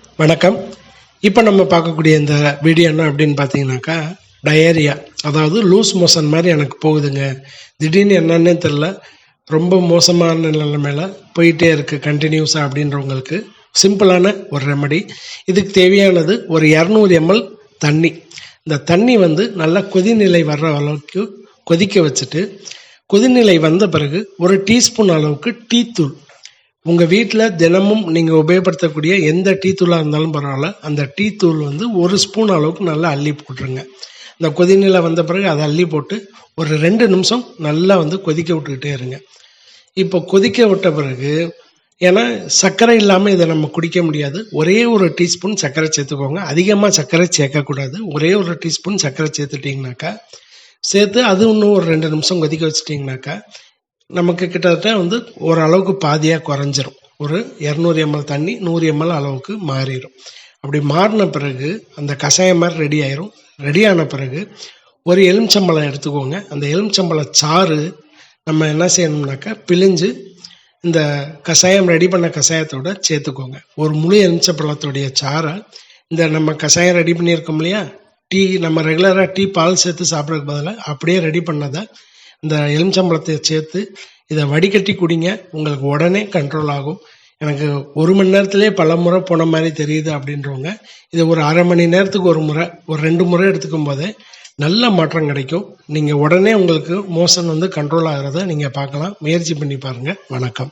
வணக்கம். இப்போ நம்ம பார்க்கக்கூடிய இந்த வீடியோ என்ன அப்படின்னு பார்த்தீங்கன்னாக்கா, டயரியா, அதாவது லூஸ் மோஷன் மாதிரி எனக்கு போகுதுங்க. திடீர்னு என்னன்னே தெரில, ரொம்ப மோசமான நிலைமையில போயிட்டே இருக்குது கண்டினியூஸாக அப்படின்றவங்களுக்கு சிம்பிளான ஒரு ரெமடி. இதுக்கு தேவையானது ஒரு 200 ml தண்ணி. இந்த தண்ணி நல்லா கொதிநிலை வர்ற அளவுக்கு கொதிக்க வச்சுட்டு, கொதிநிலை வந்த பிறகு ஒரு டீஸ்பூன் அளவுக்கு டீ தூள், உங்கள் வீட்டில் தினமும் நீங்கள் உபயோகப்படுத்தக்கூடிய எந்த டீ தூளாக இருந்தாலும் பரவாயில்ல, அந்த டீ தூள் 1 ஸ்பூன் அளவுக்கு நல்லா அள்ளி போட்டுருங்க. இந்த கொதிநிலை வந்த பிறகு அதை அள்ளி போட்டு ஒரு 2 நிமிஷம் நல்லா கொதிக்க விட்டுக்கிட்டே இருங்க. இப்போ கொதிக்க விட்ட பிறகு, ஏன்னா சர்க்கரை இல்லாமல் இதை நம்ம குடிக்க முடியாது, ஒரே ஒரு டீஸ்பூன் சர்க்கரை சேர்த்துக்கோங்க. அதிகமாக சர்க்கரை சேர்க்கக்கூடாது. ஒரே ஒரு டீஸ்பூன் சர்க்கரை சேர்த்துட்டிங்கனாக்கா, சேர்த்து அது இன்னும் ஒரு 2 நிமிஷம் கொதிக்க வச்சுட்டிங்கனாக்கா நமக்கு கிட்டத்தட்ட ஓரளவுக்கு பாதியாக குறைஞ்சிரும். ஒரு 200 ml தண்ணி 100 ml அளவுக்கு மாறிடும். அப்படி மாறின பிறகு அந்த கஷாயம் மாதிரி ரெடி ஆயிரும். ரெடியான பிறகு ஒரு எலுமிச்சம்பழம் எடுத்துக்கோங்க. அந்த எலுமிச்சம்பழ சாறு நம்ம என்ன செய்யணும்னாக்கா பிழிஞ்சு இந்த கஷாயம் ரெடி பண்ண கஷாயத்தோட சேர்த்துக்கோங்க. ஒரு முழு எலுமிச்சம்பழத்துடைய சாறை இந்த நம்ம கஷாயம் ரெடி பண்ணியிருக்கோம் இல்லையா, டீ நம்ம ரெகுலராக டீ பால் சேர்த்து சாப்பிட்றதுக்கு பதிலாக அப்படியே ரெடி பண்ணதை இந்த எலுமிச்சம்பழத்தை சேர்த்து இதை வடிகட்டி குடிங்க. உங்களுக்கு உடனே கண்ட்ரோல் ஆகும். எனக்கு 1 மணி நேரத்திலே பல முறை போன மாதிரி தெரியுது அப்படின்றவங்க இதை ஒரு அரை மணி நேரத்துக்கு ஒரு முறை, ஒரு 2 முறை எடுத்துக்கும் போதே நல்ல மாற்றம் கிடைக்கும். நீங்கள் உடனே உங்களுக்கு மோஷன் கண்ட்ரோல் ஆகிறத நீங்கள் பார்க்கலாம். முயற்சி பண்ணி பாருங்கள். வணக்கம்.